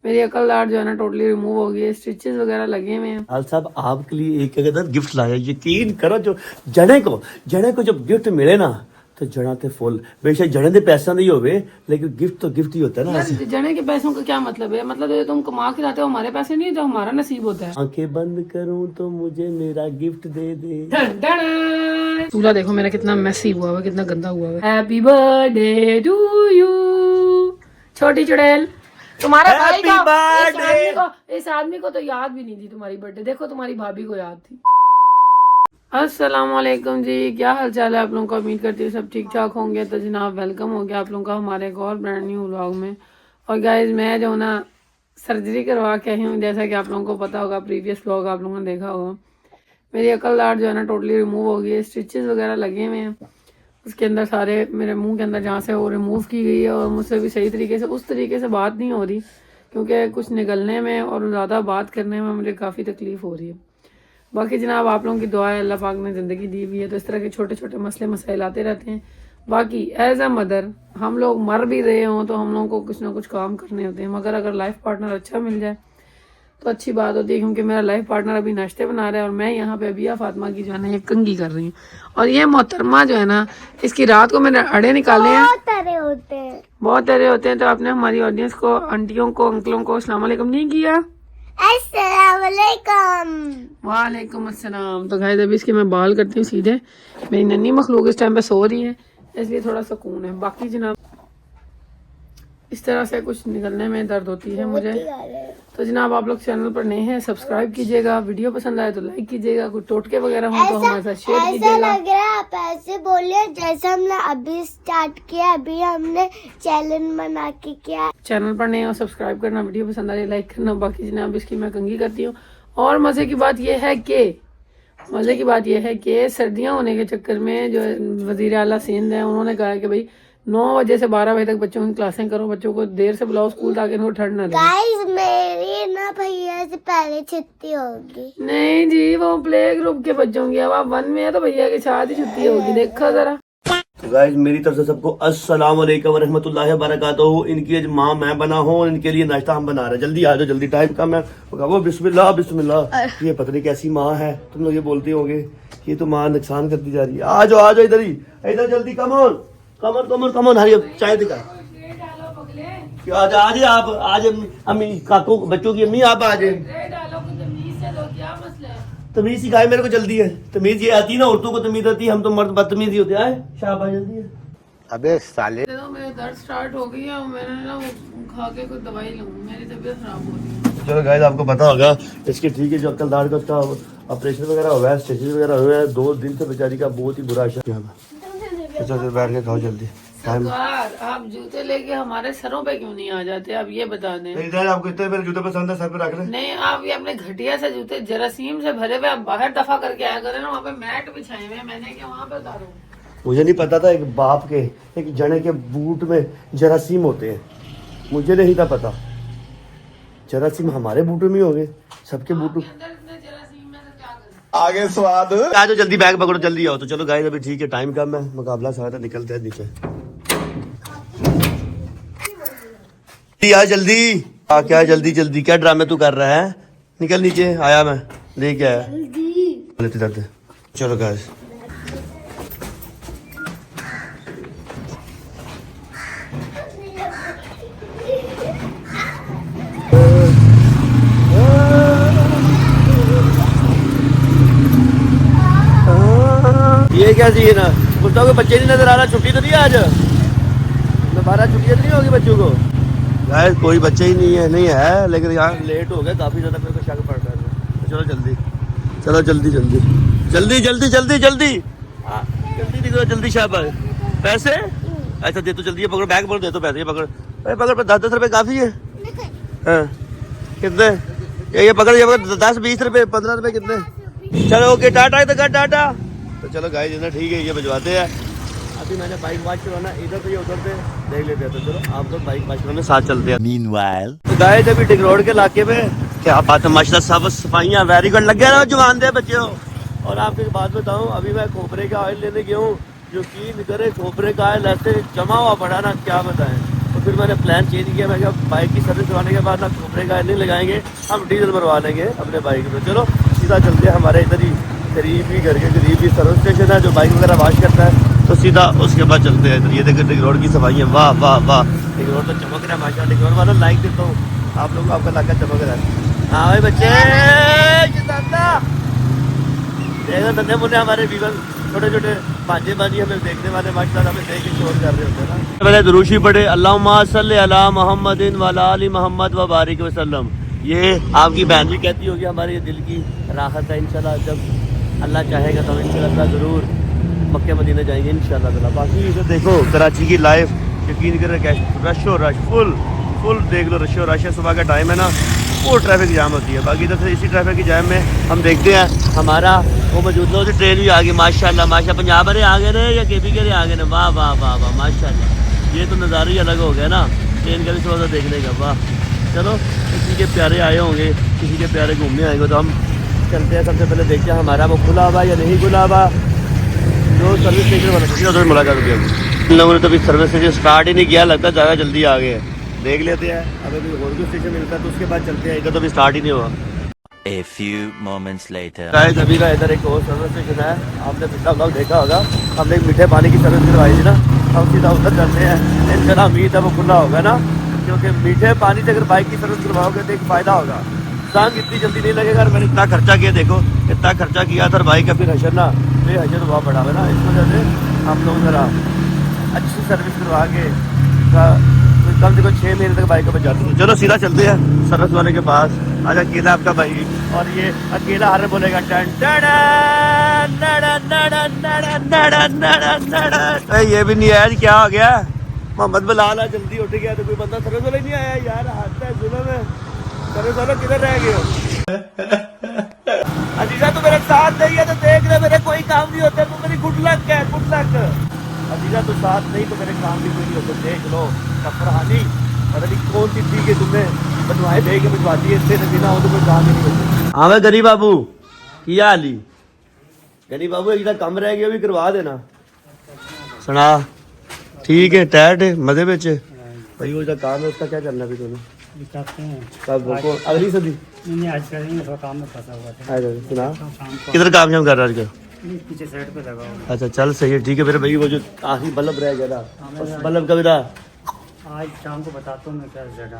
मेरी अकल दाढ़ जो है ना टोटली रिमूव हो गई है, स्टिचेस वगैरह लगे हुए हैं। हाल साहब आपके लिए एक अगर गिफ्ट लाया, यकीन करो जो जने को जब गिफ्ट मिले ना तो जड़ा ते फुल, बेशक जड़े दे पैसा नहीं होवे लेकिन गिफ्ट तो गिफ्ट ही होता है ना। यार जने के पैसों का क्या मतलब है? मतलब ये तुम कमा के लाते हो, हमारे पैसे नहीं है, जो हमारा नसीब होता है। आंखें बंद करूं तो मुझे मेरा गिफ्ट दे दे। चूल्हा देखो मेरा कितना मेसी हुआ हुआ, कितना गंदा हुआ हुआ। हैप्पी बर्थडे टू यू छोटी चुड़ैल। तुम्हारा भाई का इस आदमी को तो याद भी नहीं थी तुम्हारी बर्थडे। देखो तुम्हारी भाभी को याद थी। अस्सलाम वालेकुम जी, क्या हाल चाल है आप लोगों का? उम्मीद करती हूँ सब ठीक ठाक होंगे। तो जनाब वेलकम हो गया आप लोगों का हमारे एक और ब्रांड न्यू व्लॉग में। और गाइज मैं जो ना सर्जरी करवा के आई हूँ, जैसा कि आप लोगों को पता होगा, प्रीवियस व्लॉग आप लोगों ने देखा होगा। मेरी अकल दाढ़ जो है ना टोटली रिमूव हो गई है, स्टिचेस वगैरह लगे हुए हैं उसके अंदर सारे, मेरे मुंह के अंदर जहाँ से वो रिमूव की गई है। और मुझसे भी सही तरीके से उस तरीके से बात नहीं हो रही, क्योंकि कुछ निगलने में और ज़्यादा बात करने में मुझे काफ़ी तकलीफ़ हो रही है। बाकी जनाब आप लोगों की दुआ है, अल्लाह पाक ने ज़िंदगी दी हुई है, तो इस तरह के छोटे छोटे मसले मसाइल आते रहते हैं। बाकी एज अ मदर हम लोग मर भी रहे हों तो हम लोगों को कुछ ना कुछ काम करने होते हैं, मगर अगर लाइफ पार्टनर अच्छा मिल जाए तो अच्छी बात होती है। क्योंकि मेरा लाइफ पार्टनर अभी नाश्ते बना रहा है और मैं यहाँ पे अबिया फातिमा की जो है ना ये कंघी कर रही हूँ। और ये मोहतरमा जो है ना, इसकी रात को मैंने अड़े निकाले हैं, बहुत तरह होते हैं। तो आपने हमारी ऑडियंस को, आंटियों को, अंकलों को अस्सलाम वालेकुम नहीं किया? वालेकुम अस्सलाम। तो गाइस अभी इसके मैं बाल करती हूँ सीधे। मेरी नन्ही मखलूक इस टाइम पे सो रही है, इसलिए थोड़ा सुकून है। बाकी जनाब इस तरह से कुछ निकलने में दर्द होती है मुझे। तो जनाब आप लोग चैनल पर नए हैं, सब्सक्राइब कीजिएगा, वीडियो पसंद आए तो लाइक कीजिएगा, कुछ टोटके वगैरह हो तो हमारे साथ शेयर कीजिएगा। लग रहा है आप ऐसे बोलिए जैसे हमने अभी स्टार्ट किया, अभी हमने चैनल बना के किया। चैनल पर नए हो सब्सक्राइब करना, वीडियो पसंद आ रही लाइक करना। बाकी जनाब इसकी मैं कंघी करती हूँ। और मजे की बात यह है कि सर्दियाँ होने के चक्कर में जो वजीर आला सिंध है, उन्होंने कहा है कि भाई 9 बजे से 12 बजे तक बच्चों की क्लासें करो, बच्चों को देर से बुलाओ स्कूल ताकि इनको ठंड ना लगे। गाइस मेरी ना भैया से पहले छुट्टी होगी। नहीं जी, वो प्ले ग्रुप के बच्चों की, अब आप 1 में है तो भैया के साथ ही छुट्टी होगी। देखो जरा। तो गाइस मेरी तरफ से सबको अस्सलाम वालेकुम व रहमतुल्लाहि व बरकातहू। इनकी आज माँ मैं बना हूँ और इनके लिए नाश्ता हम बना रहे हैं। जल्दी आ जाओ, जल्दी टाइम कम है। वो बिस्मिल्लाह बिस्मिल्लाह। ये पता नहीं कैसी माँ है, तुम लोग ये बोलते होंगे ये तो माँ नुकसान करती जा रही है। आ जाओ इधर ही, इधर जल्दी। कमोन हरी चाय दिखा। आज आप आज अम्मी काकू बच्चों की अम्मी आप आज तमीज सिखाए मेरे को, जल्दी है। तमीज ये आती है ना, औरतों को तमीज आती है, हम तो मर्द बदतमीज ही होते हैं। शाबाश जल्दी है। अबे साले मेरे दर्द स्टार्ट हो गई है और मैंने ना वो खा के कोई दवाई लूँ, मेरी तबीयत खराब हो रही है। चलो गाइस आपको पता होगा इसकी ठीक है, जो अक्ल दाढ़ का उसका ऑपरेशन वगैरह हुआ है, स्टिचेस वगैरह हुए हैं। 2 दिन से बेचारी का बहुत ही बुरा है। अच्छा बैठ के खाओ जल्दी। सरकार आप जूते लेके हमारे सरों पे क्यों नहीं आ जाते? आप ये बता दें। इधर आपको इतने मेरे जूते पसंद है, सर पे रख ले। नहीं, आप ये अपने घटिया से जूते जरासीम से भरे हुए आप बाहर दफा करके आया करें ना, वहाँ पे मैट बिछाए हुए, मैंने क्या वहाँ पे उतारूं? मुझे नहीं पता था एक बाप के, एक जने के बूट में जरासीम होते हैं, मुझे नहीं था पता। जरासीम हमारे बूटों में हो गए, सबके बूटों आगे स्वाद। आ जाओ जल्दी, बैग पकड़ो जल्दी आओ। तो चलो गाइस अभी ठीक है, टाइम कम है, मुकाबला सारा निकलते हैं नीचे। जल्दी आ, क्या जल्दी जल्दी क्या ड्रामे तू कर रहा है? निकल नीचे। आया मैं लेके आया लेते जाते। चलो गाइस ये क्या चाहिए ना, कुत्ता को बच्चे नहीं नजर आ रहा। छुट्टी तो नहीं आज, दोबारा छुट्टियां नहीं होगी बच्चों को। यार कोई बच्चे ही नहीं है, लेकिन यहाँ लेट हो गया काफी ज्यादा, मेरे को शक पड़ रहा है। तो चलो जल्दी, चलो जल्दी जल्दी जल्दी जल्दी जल्दी जल्दी जल्दी दिखो जल्दी। शाबाश। पैसे अच्छा दे तो जल्दी, पकड़ो बैग पकड़ो, दे तो पैसे, ये पकड़ पकड़ 10-10 रुपए काफी है। हाँ कितने? ये पकड़ 10-20 रुपए 15 रुपए कितने? चलो ओके टाटा इधर टाटा। तो चलो गाइस इधर ठीक है, ये भिजवाते हैं। अभी मैंने बाइक वॉश करवाना, इधर से उधर से देख लेते हैं। तो चलो आप लोग बाइक वॉश करवाने साथ चलते हैं। मीनवाइल तो गाइस अभी टिक रोड के इलाके में क्या बात है, माशाल्लाह सब सफाइयाँ वेरी गुड लग गया ना, जवान दे बच्चे हो। और आपको एक बात बताऊँ, अभी मैं खोपरे का ऑयल लेने गया हूँ, यकीन करे खोपरे का ऑयल ऐसे जमा हुआ पड़ा ना, क्या बताएं। तो फिर मैंने प्लान चेंज किया। मैं कहा बाइक की सर्विस करवाने के बाद ना घूमने का नहीं लगाएंगे, हम डीजल भरवा लेंगे अपने बाइक में। चलो सीधा चलते हैं, हमारे इधर ही करीब ही घर के करीब ही सर्विस स्टेशन है जो बाइक वगैरह वॉश करता है, तो सीधा उसके बाद चलते हैं इधर। ये देखिए रिंग रोड की सफाई है, वाह वाह वाह। रिंग रोड तो चमक रहा है माशाल्लाह। रिंग रोड वाला लाइक देता हूँ आप लोगों को, आपका इलाका चमक रहा है। हाँ भाई बच्चे देखो नन्हे मुन्ने हमारे वीवर छोटे छोटे भांजे बाजी हमें देखने वाले माशाल्लाह हमें देख के शोर कर रहे होते हैं ना। पहले दुरूशी पढ़े अल्लाहुम्मा सल्ली अला मुहम्मदिन व अला आलि मुहम्मद व बारिक वसल्लम। ये आपकी बहन भी कहती होगी, हमारे ये दिल की राहत है। इंशाल्लाह जब अल्लाह चाहेगा तो इंशाल्लाह ज़रूर मक्के मदीने जाएंगे इंशाल्लाह। बाकी इधर देखो कराची की लाइफ, यकीन करें रशो रश फुल देख लो, रशो रश है। सुबह का टाइम है ना, वो ट्रैफिक जाम होती है। बाकी इधर से इसी ट्रैफिक की जाम में हम देखते हैं हमारा वो मौजूद है, ट्रेन भी आ गई माशाल्लाह। पंजाब वाले आ गए ना या के पी के आ गए ना, वाह वाह वाह वाह माशाल्लाह। ये तो नज़ारा ही अलग हो गया ना ट्रेन का भी थोड़ा सा देखने का। वाह चलो किसी के प्यारे आए होंगे, किसी के प्यारे घूमने आएंगे, तो हम चलते हैं। सबसे पहले देखते हैं हमारा वो खुला हुआ या नहीं खुला हुआ, जो सर्विस स्टेशन वाला सोचिए उधर मुलाकात होगी। इन लोगों ने तो अभी सर्विस स्टेशन स्टार्ट ही नहीं किया, लगता है ज़्यादा जल्दी आ गए हैं। देख लेते हैं अगर कोई और भी स्टेशन मिलता है तो उसके बाद चलते हैं। इधर तो अभी स्टार्ट ही नहीं हुआ। A few moments later. Guys अभी का इधर एक और सर्विस स्टेशन है, आपने पिछला ब्लॉग देखा होगा, हमने एक मीठे पानी की सर्विस करवाई थी ना, हम सीधा उधर चलते हैं। इंशाल्लाह उम्मीद है वो खुला होगा ना, क्योंकि मीठे पानी से अगर बाइक की सर्विस करवाओगे तो एक फ़ायदा होगा, टांग इतनी जल्दी नहीं लगेगा। और मैंने इतना खर्चा किया, देखो इतना खर्चा किया था बाइक का, फिर हशर ना ये हशर तो बहुत बड़ा है ना। इस वजह से हम लोग ज़रा अच्छी सर्विस करवा के कम से कम 6 महीने तक बाइक को बचाते हैं। चलो सीधा चलते हैं सर्विस वाले के पास। आज अकेला आपका भाई, और ये अकेला हर बोलेगा ये भी नहीं आया, क्या हो गया मोहम्मद बिलाल आज जल्दी उठ गया तो कोई बंदा सर्विस वाला नहीं आया यार। हादसा है जुल्म है, सर्विस वाला किधर रह गए हो? अजीजा तो मेरे साथ नहीं है तो देख ले, मेरे कोई काम नहीं होता, तो मेरी गुड लक है, गुड लक। अजीजा तो साथ नहीं तो मेरे काम भी कोई नहीं होता। देख लो कफरहानी, पता नहीं कौन सी थी कि तुमने बनवाए दे के भिजवाती है, इससे बिना हो तो कोई काम ही नहीं होता। हाँ भाई गनी बाबू की हाली, गनी बाबू एक कम रह गया भी करवा देना। सुना ठीक है, टैट है मजे बेचे भाई, वो जो काम है उसका क्या करना भी तुम्हें? कब अगली सदी नहीं आज करेंगे, थोड़ा काम में फंसा हुआ था। सुना किधर काम शाम कर रहा है? पीछे साइड पे लगा हुआ। अच्छा चल सही है, ठीक है। फिर भाई वो जो आखिरी बल्ब रह गया था, उस बल्ब का भी था, आज शाम को बताता हूँ मैं क्या जगह।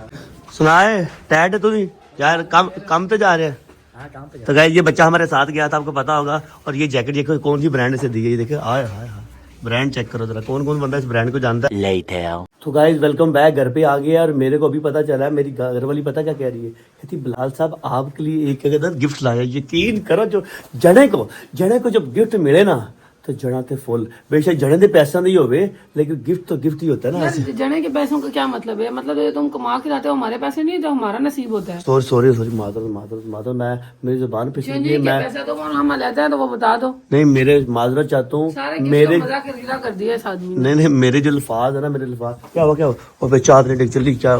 सुना है टैट है तू नहीं यार, काम पे जा रहे हैं। हाँ काम पे तो गाइस ये बच्चा हमारे साथ गया था, आपको पता होगा। और ये जैकेट देखो कौन सी ब्रांड से दी है, ये देखो आय हाय हाय, ब्रांड चेक करो जरा, कौन कौन बंदा इस ब्रांड को जानता है। Later. तो गाइस वेलकम बैक, घर पे आ गया। और मेरे को अभी पता चला है, मेरी घर वाली पता क्या कह रही है, कहती बिलाल साहब आपके लिए एक अगर गिफ्ट लाया। यकीन करो जो जने को जब गिफ्ट मिले ना तो जड़ा ते फुल, बेशक जड़े दे पैसा नहीं होवे लेकिन गिफ्ट तो गिफ्ट ही होता है ना। यार जने के पैसों का क्या मतलब है? मतलब ये तुम कमा के लाते हो, हमारे पैसे नहीं, जो हमारा नसीब होता है। सॉरी मादर मैं मेरी जुबान पे पैसा तो कौन हम लेते हैं तो वो बता दो। नहीं मेरे माजरत चाहता हूँ, मेरे मजाक कर दिया इस आदमी ने। नहीं मेरे जो अल्फाज है ना, मेरे अल्फाज क्या हुआ और पे चादर डिग चली क्या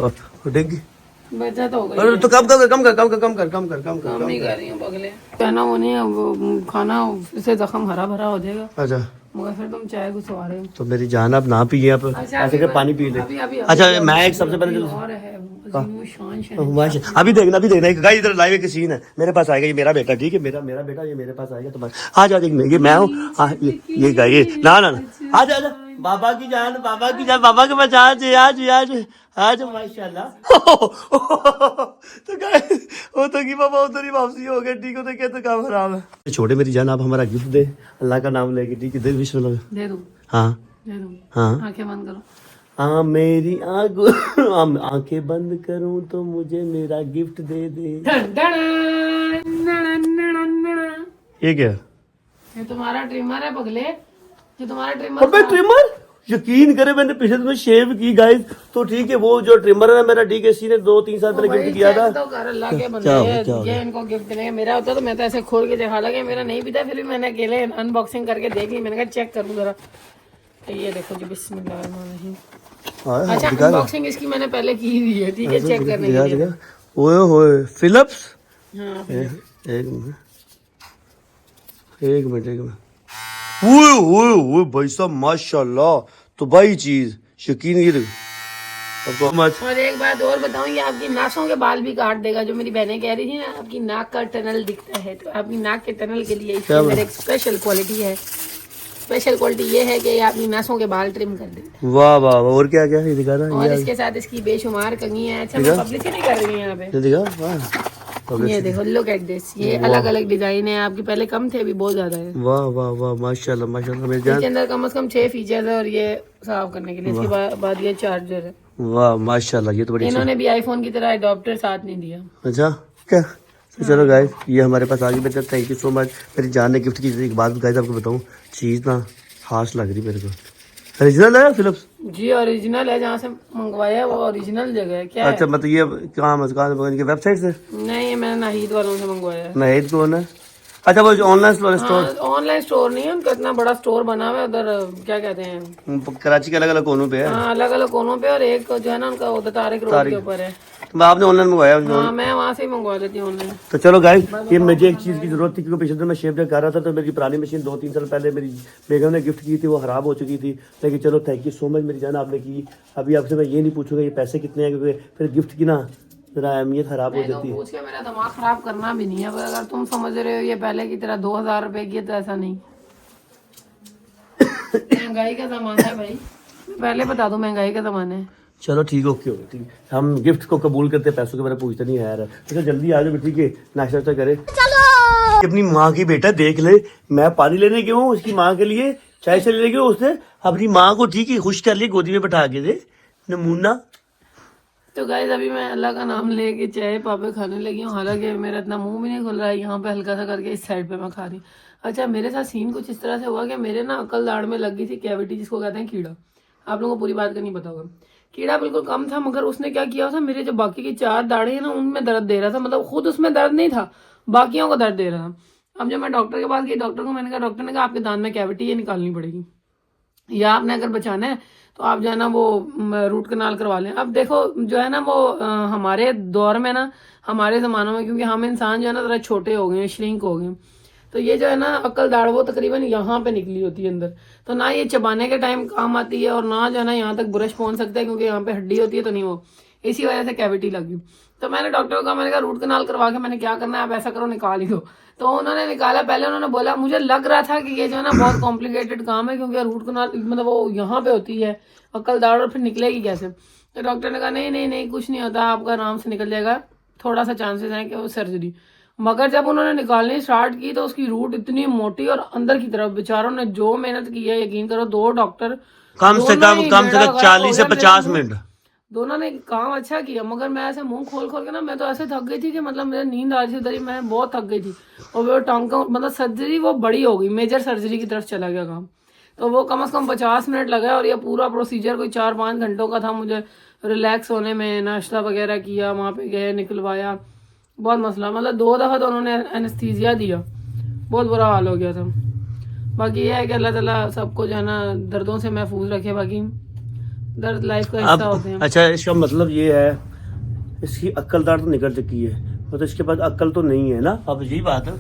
डिग बचा तो हो गई। अरे तो कम कर काम नहीं कर रही हूँ पगले, कहना वो नहीं है, वो खाना से जख्म हरा भरा हो जाएगा। अच्छा मगर फिर तुम चाय घुसवा रहे हो तो मेरी जान आप ना पिए, आप ऐसे कर पानी पी ले। अच्छा मैं एक सबसे पहले और है शान शान। अभी देखना गाइस इधर लाइव एक सीन है, मेरे पास आएगा ये मेरा बेटा, ठीक है मेरा बेटा, ये मेरे पास आएगा तो बस आ जा, ये मैं हूँ। हाँ ये गाइस ना आ जा बाबा की जान बाबा के पास आज माशाल्लाह। तो गाइस वो तो की बाबा उधर ही वापसी हो गए, ठीक हो तो क्या तो काम खराब है। छोटे मेरी जान आप हमारा गिफ्ट दे अल्लाह का नाम लेके, ठीक है दे विश दे दूं। हाँ दे दूं, हाँ आंखें बंद करो। हाँ मेरी आंखें बंद करूं तो मुझे मेरा गिफ्ट दे दे। ये क्या? ये तुम्हारा ट्रिमर है पगले, ये तुम्हारा ट्रिमर। अबे ट्रिमर, यकीन करे मैंने पिछले दिनों शेव की गाइस, तो ठीक है वो जो ट्रिमर है ना मेरा, ठीक है इसी ने 2-3 साल पहले गिफ्ट किया था। तो कर अल्लाह के बंदे ये इनको गिफ्ट देने मेरा होता तो मैं तो ऐसे खोल के दिखा लगे, मेरा नहीं भी था फिर भी मैंने अकेले अनबॉक्सिंग करके देख ली। मैंने कहा चेक करूं जरा, ये देखो जी बिस्मिल्लाह। अच्छा अनबॉक्सिंग इसकी मैंने पहले की हुई है, ठीक है चेक करने के लिए। ओए होए फिलिप्स, हाँ एक मिनट ओए भाई साहब माशाल्लाह, तो भाई चीज यकीन ये सो मच। और एक बात और बताऊं, ये आपकी नाकों के बाल भी काट देगा। जो मेरी बहनें कह रही थी ना, आपकी नाक का टनल दिखता है, तो आपकी नाक के टनल के लिए इसके अंदर एक स्पेशल क्वालिटी है। स्पेशल क्वालिटी ये है कि ये आपकी नासों के बाल ट्रिम कर देते हैं। वाह वाह वाह, और क्या क्या है दिखा रहा और इसके साथ इसकी बेशुमार कंघी है। अच्छा, मैं पब्लिसिटी नहीं कर रही हूँ यहाँ पे। दिखा वाह, ये देखो, लुक एट दिस। ये अलग अलग डिजाइन है। आपकी पहले कम थे, अभी बहुत ज्यादा है। वाह वाह वाह, माशाल्लाह माशाल्लाह। मेरी जान इसके अंदर कम से कम 6 फीचर्स है और ये साफ करने के लिए। इसके बाद ये चार्जर है। वाह माशाल्लाह, ये तो बड़ी इन्होंने भी आईफोन की तरह अडॉप्टर साथ नहीं दिया। अच्छा क्या। तो चलो गाइस, ये हमारे पास आगे बेटा, थैंक यू सो मच। मेरी जान ने गिफ्ट की। एक बात गाइस आपको बताऊं, चीज ना खास लग रही मेरे को। ओरिजिनल है फिलिप्स? जी ओरिजिनल है। जहाँ से मंगवाया है वो ओरिजिनल जगह है। क्या अच्छा, मतलब ये कहाँ इनकी वेबसाइट से? नहीं, ये मैंने नाहिद वालों से मंगवाया है। नाहिद कौन है? अच्छा, वो ऑनलाइन स्टोर। ऑनलाइन स्टोर नहीं है उनका, इतना बड़ा स्टोर बना हुआ है उधर। क्या कहते हैं, कराची के अलग अलग कोनों पे है। हाँ, अलग अलग कोनों पे। और एक जो है ना उनका उधर तारिक रोड के ऊपर है। तो आपने ऑनलाइन मंगवाया? हाँ, मैं वहाँ से ही मंगवा लेती हूँ ऑनलाइन। तो चलो गाइस, ये मुझे एक चीज की जरूरत थी, क्योंकि पिछले दिन मैं शेप कर रहा था, तो मेरी पुरानी मशीन 2-3 साल पहले मेरी बेगम ने गिफ्ट की थी, वो खराब हो चुकी थी। लेकिन चलो, थैंक यू सो मच मेरी जान, आपने की। अभी आपसे मैं ये नहीं पूछूंगा ये पैसे कितने हैं, क्योंकि फिर गिफ्ट की ना जरा अहमियत खराब हो जाती है। पूछ के मेरा दिमाग खराब करना भी नहीं है। पर अगर तुम समझ रहे हो ये पहले की तरह 2000 रुपए की है, तो ऐसा नहीं। महंगाई का जमाना है भाई, पहले बता दो, महंगाई का जमाना है। चलो ठीक, ओके ओके, ठीक। हम गिफ्ट को कबूल करते, पैसों के बारे में पूछते नहीं है यार। तो जल्दी आ जाओ, ठीक है, नाश्ता वाश्ता करे। अपनी माँ की बेटा देख ले, मैं पानी लेने गया हूँ उसकी माँ के लिए, चाय से लेने गया, उसने अपनी माँ को ठीक है खुश कर लिया, गोदी में बैठा के दे नमूना। तो गाइस, अभी मैं अल्लाह का नाम लेके चाय पापे खाने लगी हूँ। हालांकि मेरा इतना मुंह भी नहीं खुल रहा है। यहाँ पे हल्का सा करके इस साइड पे मैं खा रही। अच्छा, मेरे साथ सीन कुछ इस तरह से हुआ कि मेरे ना अकल दाढ़ में लग गई थी कैविटी, जिसको कहते हैं कीड़ा। आप लोगों को पूरी बात का नहीं पता होगा। कीड़ा बिल्कुल कम था, मगर उसने क्या किया था, मेरे जो बाकी की 4 दाढ़ें हैं ना, उनमें दर्द दे रहा था। मतलब खुद उसमें दर्द नहीं था, बाकियों को दर्द दे रहा था। अब जब मैं डॉक्टर के पास गई, डॉक्टर को मैंने कहा, डॉक्टर ने कहा आपके दांत में कैविटी है, निकालनी पड़ेगी, या आपने अगर बचाना है तो आप जो है ना वो रूट कनाल करवा लें। अब देखो जो है ना वो हमारे दौर में ना, हमारे ज़मानों में, क्योंकि हम इंसान जो है ना ज़रा छोटे हो गए, श्रिंक हो गए, तो ये जो है ना अक्ल दाढ़ वो तकरीबन यहाँ पे निकली होती है अंदर। तो ना ये चबाने के टाइम काम आती है, और ना जो है ना यहाँ तक ब्रश पहुंच सकता है, क्योंकि यहाँ पे हड्डी होती है, तो नहीं वो, इसी वजह से कैविटी लगी। तो मैंने डॉक्टर को कहा, मैंने कहा रूट कनाल करवा के मैंने क्या करना है, आप ऐसा करो निकाल ही दो। तो उन्होंने निकाला। पहले उन्होंने बोला, मुझे लग रहा था कि ये जो है ना बहुत कॉम्प्लिकेटेड काम है, क्योंकि रूट कनाल मतलब वो यहाँ पे होती है अक्ल दाढ़, और फिर निकलेगी कैसे। तो डॉक्टर ने कहा नहीं नहीं नहीं, कुछ नहीं होता, आपका आराम से निकल जाएगा, थोड़ा सा चांसेस हैं कि वो सर्जरी। मगर जब उन्होंने निकालनी स्टार्ट की, तो उसकी रूट इतनी मोटी और अंदर की तरफ, बेचारों ने जो मेहनत की है, यकीन करो 2 डॉक्टर कम से कम 40 से 50 मिनट दोनों ने काम अच्छा किया। मगर मैं ऐसे मुंह खोल खोल के ना, मैं तो ऐसे थक गई थी कि मतलब मेरे नींद आ रही थी, मैं बहुत थक गई थी। और वो टांका मतलब सर्जरी वो बड़ी हो गई, मेजर सर्जरी की तरफ चला गया काम। तो वो कम से कम 50 मिनट लगा, और ये पूरा प्रोसीजर कोई 4-5 घंटों का था। मुझे रिलैक्स होने में, नाश्ता वगैरह किया, वहाँ पे गए, निकलवाया, बहुत मसला। मतलब 2 दफ़ा तो उन्होंने एनेस्थीसिया दिया, बहुत बुरा हाल हो गया था। बाकी ये है कि अल्लाह ताला सबको जो है ना दर्दों से महफूज रखे। बाकी दर्द लाइफ का हिस्सा होते हैं। अच्छा, इसका मतलब ये है इसकी अक्ल दाढ़ तो निकल चुकी है, मतलब इसके पास अक्ल तो नहीं है ना, अब यही बात है।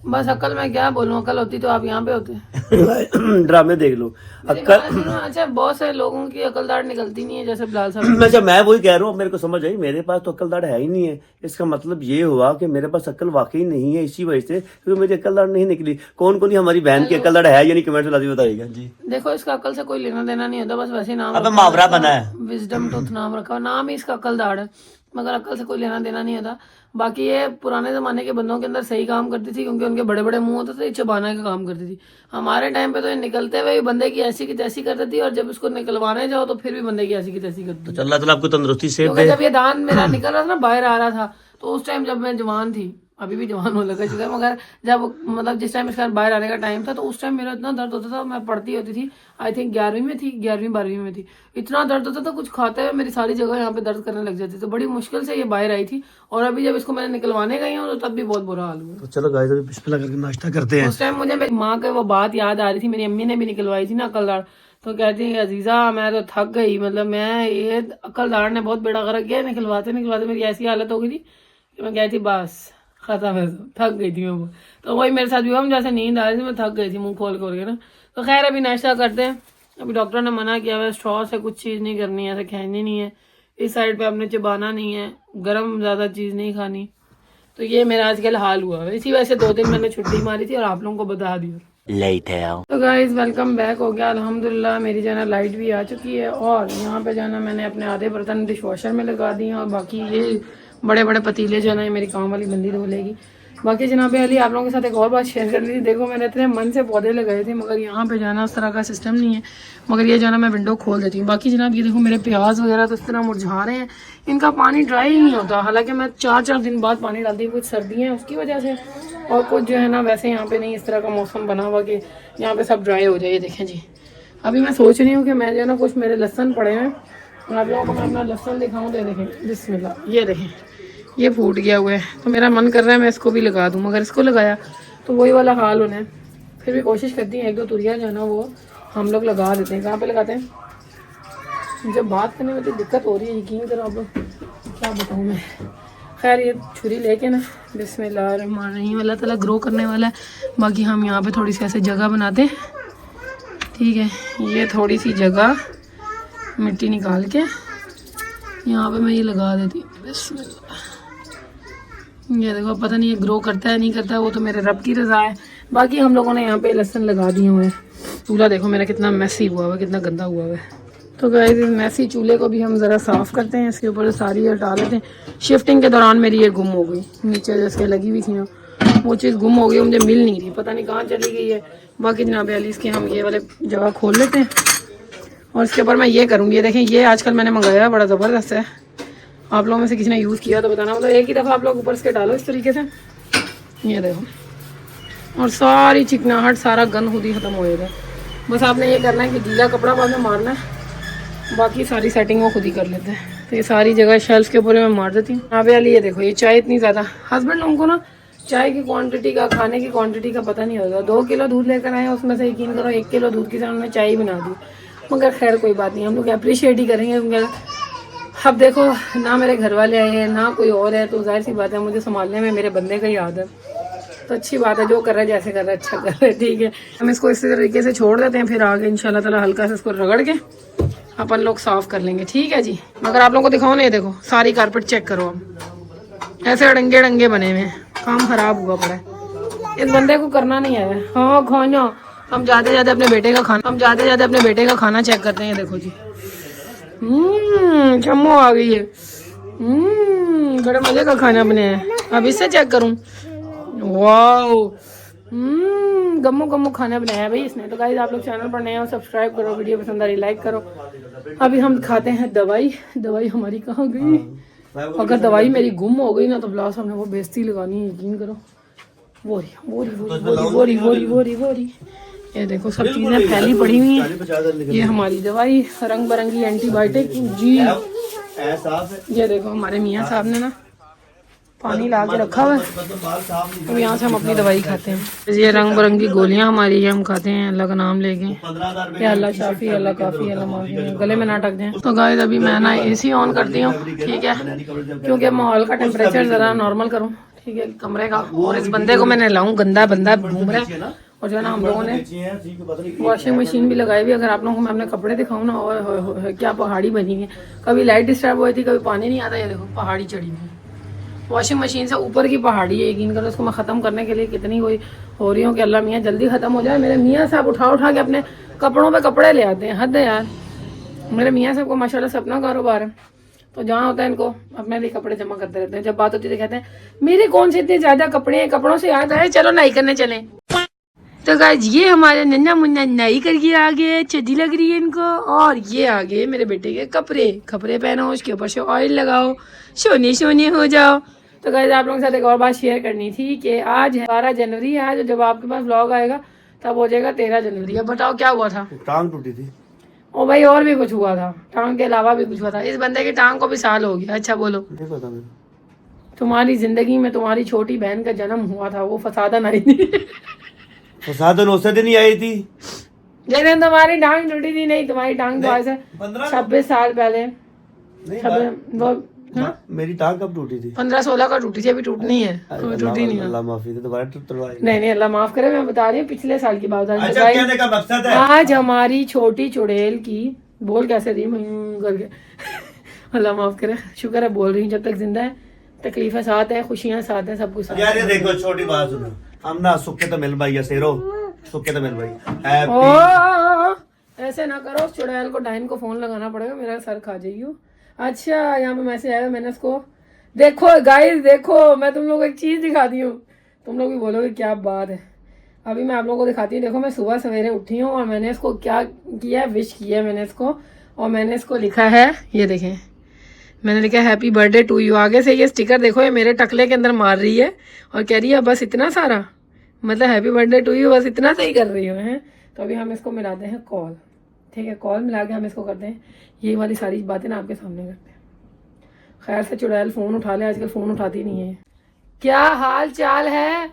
बस अकल मैं क्या बोलूं, अकल होती तो आप यहाँ पे होते। ड्रामे देख लो। अक्ल, अच्छा, बहुत सारे लोगों की अकल दाढ़ निकलती नहीं है, जैसे बिलाल साहब। अच्छा, मैं वही कह रहा हूँ, मेरे को समझ आई, मेरे पास तो अक्ल दाढ़ है ही नहीं है। इसका मतलब ये हुआ कि मेरे पास अक्ल वाकई नहीं है, इसी वजह से, क्योंकि मेरी अक्ल दाढ़ नहीं निकली। कौन कौन हमारी बहन की अक्ल दाढ़ है या नहीं, कमेंट में लाजमी बताइएगा जी। देखो, इसका अकल से कोई लेना देना नहीं होता, बस वैसे नाम, अब मुहावरा बना है, विजडम टूथ नाम रखा, नाम ही इसका अकल दाढ़ है, मगर अकल से कोई लेना देना नहीं होता। बाकी ये पुराने ज़माने के बंदों के अंदर सही काम करती थी, क्योंकि उनके बड़े बड़े मुंह होते थे, चबाने का काम करती थी। हमारे टाइम पे तो ये निकलते हुए बंदे की ऐसी की तैसी करती थी, और जब इसको निकलवाने जाओ तो फिर भी बंदे की ऐसी की तैसी करती थी। तो अल्लाह ताला आपको तंदुरुस्ती से क्योंकि जब ये दांत मेरा निकल रहा था ना, बाहर आ रहा था, तो उस टाइम जब मैं जवान थी, अभी भी जवान हो लगा चुका है, मगर जब मतलब जिस टाइम इसका बाहर आने का टाइम था, तो उस टाइम मेरा इतना दर्द होता था। मैं पढ़ती होती थी, आई थिंक 11वीं में थी, 11वीं-12वीं में थी, इतना दर्द होता था, कुछ खाते हुए मेरी सारी जगह यहाँ पे दर्द करने लग जाती। तो बड़ी मुश्किल से ये बाहर आई थी, और अभी जब इसको मैंने निकलवाने गई हूँ, तो तब भी बहुत बुरा हाल हुआ। तो चलो गाइस, अभी बिस्मिल्लाह करके नाश्ता करते हैं। उस टाइम मुझे मेरी माँ की वो बात याद आ रही थी, मेरी अम्मी ने भी निकलवाई थी ना अकल दाढ़, तो कहती है अजीजा मैं तो थक गई, मतलब मैं ये अकल दाढ़ ने बहुत बेड़ा गर्क किया, निकलवाते निकलवाते मेरी ऐसी हालत हो गई थी कि मैं कहती बस खत्म है, थक गई थी मैं वो। तो वही मेरे साथ भी हुआ, जैसे नींद आ रही थी, मैं थक गई थी मुंह खोल के ना। तो खैर अभी नाश्ता करते हैं। अभी डॉक्टर ने मना किया है स्ट्रॉ से कुछ चीज़ नहीं करनी है, ऐसे खींचनी नहीं है, इस साइड पे आपने चबाना नहीं है, गरम ज़्यादा चीज़ नहीं खानी। तो ये मेरा आजकल हाल हुआ है। इसी वजह से 2 दिन मैंने छुट्टी मारी थी और आप लोगों को बता दिया। Later. तो गाइस वेलकम बैक हो गया अल्हम्दुलिल्लाह। मेरी जो है ना लाइट भी आ चुकी है और यहाँ पे जो है ना मैंने अपने आधे बर्तन डिश वॉशर में लगा दिए और बाकी ये बड़े बड़े पतीले जो है ना ये मेरी काम वाली बंदी धो लेगी। बाकी जनाब अली आप लोगों के साथ एक और बात शेयर कर ली थी। देखो मैंने इतने मन से पौधे लगाए थे मगर यहाँ पे जाना उस तरह का सिस्टम नहीं है, मगर ये जो है ना मैं विंडो खोल देती हूँ। बाकी जनाब ये देखो मेरे प्याज वगैरह तो इस तरह मुरझा रहे हैं, इनका पानी ड्राई ही नहीं होता। हालांकि मैं 4-4 दिन बाद पानी डालती हूँ, कुछ सर्दियाँ हैं उसकी वजह से और कुछ जो है ना वैसे यहाँ पे नहीं इस तरह का मौसम बना हुआ कि यहाँ पे सब ड्राई हो जाए। ये देखें जी, अभी मैं सोच रही हूँ कि मैं जो है ना कुछ मेरे लहसन पड़े हैं आप लोगों को मैं अपना लहसन दिखाऊँ। तो देखें बिस्मिल्लाह, ये देखें ये फूट गया हुआ है। तो मेरा मन कर रहा है मैं इसको भी लगा दूँ, मगर इसको लगाया तो वही वाला हाल होना है। फिर भी कोशिश करती हैं 1-2 तुरिया जो है ना वो हम लोग लगा देते हैं। कहाँ पे लगाते हैं, जब बात करने में तो दिक्कत हो रही है, यकीन करो आप लोग क्या बताऊँ मैं। खैर ये छुरी लेके ना बिस्मिल्लाहिर्रहमानिर्रहीम, अल्लाह ताला ग्रो करने वाला है। बाकी हम यहाँ पे थोड़ी सी ऐसे जगह बनाते हैं, ठीक है। ये थोड़ी सी जगह मिट्टी निकाल के यहाँ पे मैं ये लगा देती हूँ बिस्मिल्लाह। ये देखो पता नहीं ये ग्रो करता है नहीं करता है, वो तो मेरे रब की रज़ा है। बाकी हम लोगों ने यहाँ पे लहसुन लगा दिए हुए हैं। चूल्हा देखो मेरा कितना मैसी हुआ हुआ है, कितना गंदा हुआ हुआ है। तो गाइस इस मैसी चूल्हे को भी हम ज़रा साफ़ करते हैं। इसके ऊपर सारी हटा लेते हैं। शिफ्टिंग के दौरान मेरी ये गुम हो गई, नीचे जिसके लगी हुई थी ना वो चीज़ गुम हो गई, मुझे मिल नहीं रही, पता नहीं कहाँ चली गई है। बाकी जनाब अली इसके हम ये वाले जगह खोल लेते हैं और इसके ऊपर मैं ये करूँगी। ये देखें ये आजकल मैंने मंगाया है, बड़ा ज़बरदस्त है। आप लोगों में से किसी ने यूज़ किया तो बताना, मतलब एक ही दफ़ा आप लोग ऊपर इसके डालो इस तरीके से, ये देखो, और सारी चिकनाहट सारा गंद खुद ही ख़त्म हो जाएगा। बस आपने ये करना है कि गीला कपड़ा बाद में मारना है, बाकी सारी सेटिंग वो खुद ही कर लेते हैं। तो ये सारी जगह शेल्फ के ऊपर मैं मार देती हूँ। यहाँ पे वाली ये देखो, ये चाय इतनी ज़्यादा, हस्बैंड लोगों को ना चाय की क्वांटिटी का, खाने की क्वांटिटी का पता नहीं होगा। 2 किलो दूध लेकर आए, उसमें से यकीन करो 1 किलो दूध की तरह उन्होंने चाय ही बना दी। मगर खैर कोई बात नहीं, हम लोग अप्रिशिएट ही करेंगे क्योंकि अब देखो ना मेरे घर वाले आए हैं ना कोई और है, तो जाहिर सी बात है मुझे संभालने में मेरे बंदे का ही याद है। तो अच्छी बात है, जो कर रहा है जैसे कर रहा है अच्छा कर रहा है, ठीक है। हम इसको इसी तरीके से छोड़ देते हैं, फिर आगे इंशाल्लाह ताला हल्का से इसको रगड़ के अपन लोग साफ कर लेंगे, ठीक है जी। मगर आप लोगों को दिखाओ नहीं, देखो सारी कारपेट चेक करो, हम ऐसे अड़ंगे अड़ंगे बने हुए हैं, काम खराब हुआ पड़ा है। इस बंदे को करना नहीं आया। हाँ खाना हम जाते जाते अपने बेटे का खाना चेक करते हैं। देखो जी जम्मू आ गई है, बड़े मजे का खाना बने हैं। अब इससे चेक करूं, वाओ गम्मू गम्मू खाना बनाया है भाई इसने। तो गाइस आप लोग चैनल पर नए हो सब्सक्राइब करो, वीडियो पसंद आ रही लाइक करो। अभी हम खाते हैं दवाई हमारी कहाँ गई। अगर दवाई मेरी गुम हो गई ना तो ब्लाउज हमने वो बेइज्जती लगानी है, यकीन करो। वोरी ये देखो सब चीजें फैली पड़ी हुई हैं। ये हमारी दवाई रंग बिरंगी एंटीबायोटिक जी। ये देखो हमारे मियाँ साहब ने ना पानी ला के रखा हुआ है, तो यहाँ से हम अपनी दवाई खाते हैं। ये रंग बिरंगी गोलियां हमारी ये हम खाते हैं अल्लाह का नाम लेके। या अल्लाह शाफी, अल्लाह काफी, अल्लाह माफी, गले में ना अटक जाए। तो गाइस अभी मैं ना एसी ऑन करती हूँ, ठीक है, क्योंकि माहौल का टेम्परेचर जरा नॉर्मल करूँ, ठीक है, कमरे का। और इस बंदे को मैंने लाऊं, गंदा बंदा घूम रहा है। और जो है ना हम लोगों ने वॉशिंग मशीन भी लगाई हुई। अगर आप लोगों को मैं अपने कपड़े दिखाऊं ना, और क्या पहाड़ी बनी है। कभी लाइट डिस्टर्ब हुई थी, कभी पानी नहीं आता। ये देखो पहाड़ी चढ़ी हुई, वॉशिंग मशीन से ऊपर की पहाड़ी है, यकीन करो। उसको मैं ख़त्म करने के लिए कितनी कोई हो रही हूँ कि अल्लाह मियाँ जल्दी ख़त्म हो जाए। मेरे मियाँ साहब उठा के अपने कपड़ों पे कपड़े ले आते हैं, हद है यार। मेरे मियाँ साहब को माशाल्लाह से अपना कारोबार है, तो जहाँ होता है इनको अपने लिए कपड़े जमा करते रहते हैं। जब बात होती है तो कहते हैं मेरे कौन से इतने ज़्यादा कपड़े हैं, कपड़ों से याद आए चलो नाई करने चलें। तो गाइस ये हमारे नन्ना मुन्ना नाई करके आ गए, चड्डी लग रही है इनको। और ये आ गए मेरे बेटे के कपड़े पहनो, उसके ऊपर से ऑयल लगाओ, सोने हो जाओ। तो गाइस आप लोगों के साथ एक और बात शेयर करनी थी कि आज है 12 जनवरी है आज, जब आपके पास व्लॉग आएगा तब हो जाएगा 13 जनवरी। अब बताओ क्या हुआ था? टांग टूटी थी। ओ भाई और भी कुछ हुआ था, टांग के अलावा भी कुछ हुआ था। इस बंदे की टांग को भी साल हो गया। अच्छा बोलो, नहीं पता मुझे। तुम्हारी जिंदगी में तुम्हारी छोटी बहन का जन्म हुआ था, वो फसादन आई थी। फसादन उस दिन ही आई थी जिस दिन तुम्हारी टांग टूटी थी। नहीं तुम्हारी टांग तो आज 26 साल पहले। मेरी टांग कब टूटी थी? 15-16 का टूटी थी, अभी टूटनी है, टूटी नहीं है। अल्लाह माफी दे, दोबारा टूटवाएंगे। नहीं अल्लाह माफ करे, मैं बता रही हूँ पिछले साल की बात। अच्छा कहने का मकसद है आज हमारी छोटी चुड़ैल की बोल कैसे दी करके अल्लाह माफ करे, शुक्र है बोल रही हूँ, जब तक जिंदा है तकलीफें साथ है, खुशियां साथ है, सब कुछ साथ यार ये है। देखो छोटी बात सुनो, हम ना सुखे तो मिल भाई या शेरो, सुखे तो मिल भाई हैप्पी। ओ, ऐसे ना करो, चुड़ैल को डाइन को फोन लगाना पड़ेगा, मेरा सर खा जाइयो। अच्छा यहाँ पे मैसेज आया, मैंने इसको देखो गाइस, देखो मैं तुम लोगों को एक चीज दिखाती हूँ, तुम लोग भी बोलोगे क्या बात है। अभी मैं आप लोगों को दिखाती हूँ। देखो मैं सुबह सवेरे उठी हूँ और मैंने इसको क्या किया, विश किया मैंने इसको, और मैंने इसको लिखा है, ये देखें, मैंने लिखा है हैप्पी बर्थडे टू यू। आगे से ये स्टिकर देखो, ये मेरे टकले के अंदर मार रही है और कह रही है बस इतना सारा, मतलब हैप्पी बर्थडे टू यू, बस इतना सही कर रही हो हैं। तो अभी हम इसको मिलाते हैं कॉल, ठीक है, कॉल मिला के हम इसको करते हैं, ये वाली सारी बातें ना आपके सामने करते हैं। खैर से चुड़ैल फोन उठा ले, आजकल फोन उठाती नहीं है। क्या हाल चाल है?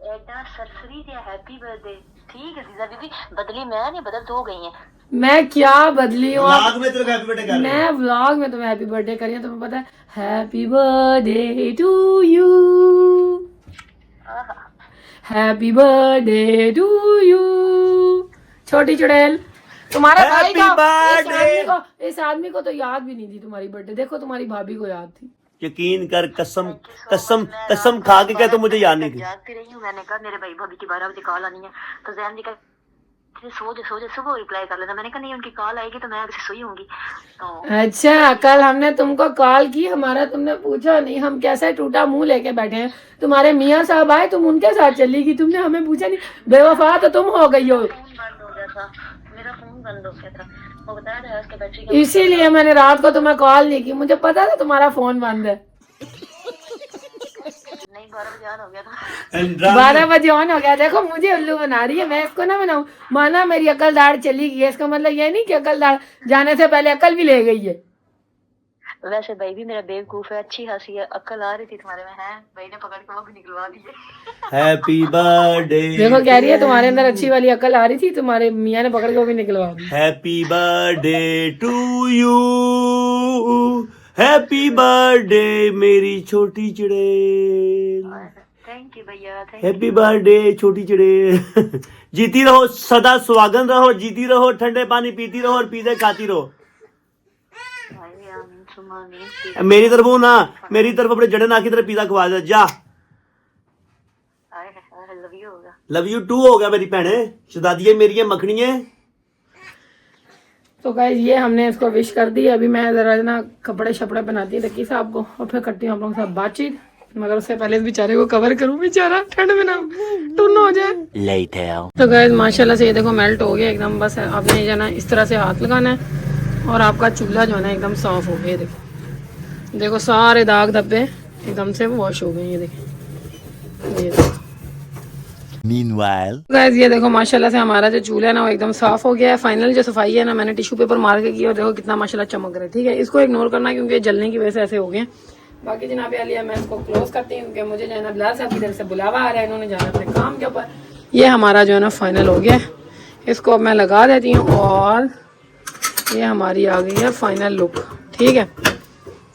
सरसरी हैप्पी बर्थडे। ठीक है सीधा दीदी, बदली मैं नहीं, बदल तो हो गई है। मैं क्या बदली हूँ? व्लॉग में तेरे को हैप्पी बर्थडे कर रहे हैं। मैं व्लॉग में तुम्हें हैप्पी बर्थडे करी है, तुम्हें पता है, happy birthday to you, happy birthday to you. छोटी चुड़ैल, तुम्हारा भाई का इस आदमी को तो याद भी नहीं थी तुम्हारी बर्थडे। देखो तुम्हारी भाभी को याद थी। यकीन कर, कसम कसम कसम खा के कह, तो मुझे याद नहीं थी। याद भी रही हूँ, मैंने कहा मेरे भाई भाभी की 12 बजे कॉल आनी है, तो जैन जी का सो जा सुबह रिप्लाई कर लेना। मैंने कहा नहीं, उनकी कॉल आएगी तो मैं अभी सोई होंगी। तो अच्छा, कल हमने तुमको कॉल की, हमारा तुमने पूछा नहीं, हम कैसे टूटा मुंह लेके बैठे हैं। तुम्हारे मियाँ साहब आए, तुम उनके साथ चली गई, तुमने हमें पूछा नहीं। बेवफा तो तुम हो गई हो। फोन बंद हो गया था, मेरा फोन बंद हो गया था, वो बताया था उसके बैटरी इसीलिए मैंने रात को तुम्हें कॉल नहीं की, मुझे पता था तुम्हारा फोन बंद है। नहीं 12 बजे ऑन हो गया था। 12 बजे ऑन हो गया। देखो मुझे उल्लू बना रही है, मैं इसको ना बनाऊं। माना मेरी अकल दाढ़ चली गई है, इसका मतलब ये नहीं कि अकल दाढ़ जाने से पहले अकल भी ले गई है। वैसे भाई भी मेरा बेवकूफ है, अच्छी हंसी है, अक्ल आ रही थी तुम्हारे में है, भाई ने पकड़ के वो भी निकलवा दी। Happy birthday. देखो कह रही है तुम्हारे अंदर अच्छी वाली अकल आ रही थी, तुम्हारे मियाँ ने पकड़ के वो भी निकलवा दी। Happy birthday to you, happy birthday मेरी छोटी चुड़ैल। थैंक यू भैया, थैंक हैप्पी बर्थडे छोटी चुड़ैल। जीती रहो, सदा सुहागन रहो, जीती रहो, ठंडे पानी पीती रहो और पिज़्ज़ा खाती रहो। यू। मेरी तरफ ना, मेरी तरफ अपने जड़े ना की तरफ पिज़्ज़ा खवा दे जा। लव यू होगा, लव यू टू हो गया मेरी भैने, शहजादिये मेरी मखनी है। तो गाइस ये हमने इसको विश कर दी। अभी मैं जरा ना कपड़े शपड़े पहनाती हूँ लकी साहब को और फिर करती हूँ आप लोगों के साथ बातचीत, मगर उससे पहले इस बेचारे को कवर करूँ, बेचारा ठंड में ना टुन हो जाए। Later. तो गाइस माशाल्लाह से ये देखो मेल्ट हो गया एकदम। बस आपने जो है ना इस तरह से हाथ लगाना है और आपका चूल्हा जो है ना एकदम साफ हो गया। देखो देखो सारे दाग धब्बे एकदम से वॉश हो गए। ये देखो, ये देखो Meanwhile. गाइस ये देखो माशाल्लाह से हमारा जो चूल्हा है ना वो एकदम साफ हो गया है। फाइनल जो सफाई है ना मैंने टिश्यू पेपर मार के की और देखो कितना माशाल्लाह चमक रहा है। ठीक है, इसको इग्नोर करना क्योंकि जलने की वजह से ऐसे हो गए। बाकी जनाब अलिया मैं इसको क्लोज करती हूँ क्योंकि मुझे जो है ना बिलाल साहब की तरफ से बुलावा आ रहा है, इन्होंने जाना अपने काम के ऊपर। ये हमारा जो है ना फाइनल हो गया है, इसको अब मैं लगा देती हूँ और ये हमारी आ गई है फाइनल लुक। ठीक है,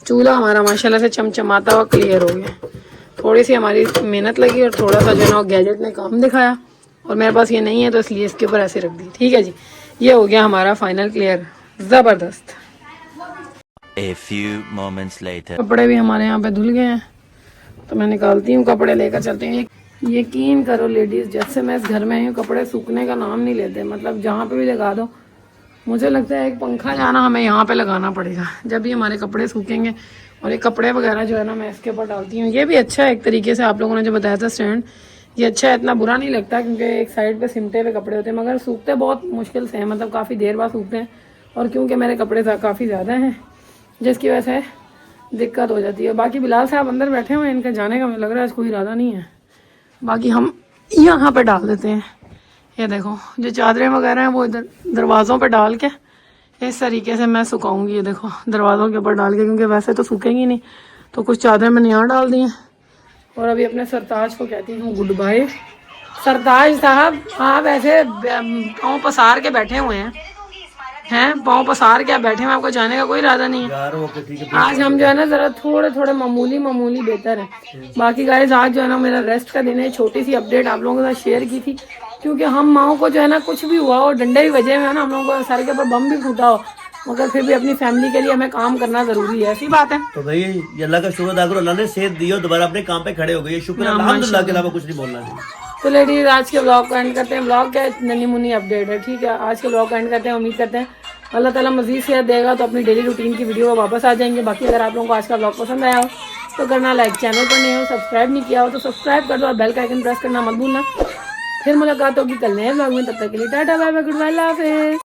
चूल्हा हमारा माशाल्लाह से चमचमाता हुआ क्लियर हो गया। थोड़ी सी हमारी मेहनत लगी और थोड़ा सा जो है ना गैजेट ने काम दिखाया और मेरे पास ये नहीं है तो इसलिए इसके ऊपर ऐसे रख दी। ठीक है जी, ये हो गया हमारा फाइनल क्लियर, जबरदस्त। A few moments later. कपड़े भी हमारे यहाँ पे धुल गए हैं तो मैं निकालती हूँ, कपड़े लेकर चलती हूँ। यकीन करो लेडीज, जब से मैं इस घर में आई हूँ कपड़े सूखने का नाम नहीं लेते। मतलब जहाँ पे भी लगा दो, मुझे लगता है एक पंखा जाना हमें यहाँ पे लगाना पड़ेगा जब भी हमारे कपड़े सूखेंगे। और ये कपड़े वगैरह जो है ना मैं इसके ऊपर डालती हूँ। ये भी अच्छा है एक तरीके से, आप लोगों ने जो बताया था स्टैंड, ये अच्छा है, इतना बुरा नहीं लगता क्योंकि एक साइड पे सिमटे हुए कपड़े होते हैं मगर सूखते बहुत मुश्किल से हैं, मतलब काफ़ी देर बाद सूखते हैं। और क्योंकि मेरे कपड़े काफ़ी ज़्यादा हैं जिसकी वजह से दिक्कत हो जाती है। बाकी बिलाल साहब अंदर बैठे हुए हैं, इनका जाने का मुझे लग रहा है आज कोई इरादा नहीं है। बाकी हम यहाँ पे डाल देते हैं। ये देखो जो चादरें वगैरह हैं वो इधर दरवाज़ों पे डाल के इस तरीके से मैं सुखाऊंगी। ये देखो दरवाज़ों के ऊपर डाल के, क्योंकि वैसे तो सूखेंगी नहीं, तो कुछ चादरें मैंने यहाँ डाल दी हैं। और अभी अपने सरताज को कहती हूँ गुड बाय। सरताज साहब आप ऐसे पाँव पसार के बैठे हुए हैं पाँव पसार के आप बैठे हुए, आपको जाने का कोई इरादा नहीं है। आज हम जो है ना ज़रा थोड़े मामूली बेहतर है। बाकी गाइस आज जो है ना मेरा रेस्ट का दिन है। छोटी सी अपडेट आप लोगों के साथ शेयर की थी क्योंकि हम माओ को जो है ना कुछ भी हुआ हो, डंडे भी बजे हुए हैं ना, हम लोगों को सर के ऊपर बम भी फूटा हो, मगर फिर भी अपनी फैमिली के लिए हमें काम करना जरूरी है, ऐसी बात है। तो भाई ये अल्लाह का शुक्र अदा करो, अल्लाह ने सेहत दी और दोबारा अपने काम पे खड़े हो गए, शुक्र अल्हम्दुलिल्लाह के अलावा कुछ नहीं बोलना है। तो लेडीज आज के ब्लॉग को एंड करते हैं। ब्लॉग क्या नन्ही मुन्नी अपडेट है, ठीक है। आज के ब्लॉग को एंड करते हैं। उम्मीद करते हैं अल्लाह ताला मजीद सेहत देगा तो अपनी डेली रूटीन की वीडियो में वापस आ जाएंगे। बाकी अगर आप लोगों को आज का ब्लॉग पसंद आया हो तो करना लाइक, चैनल पर नहीं हो सब्सक्राइब नहीं किया हो तो सब्सक्राइब कर दो और बेल का आइकन प्रेस करना मत भूलना। फिर मुलाकात होगी कल नए ब्लॉग में, तब तक के लिए tata bye bye goodbye अल्लाह हाफिज़।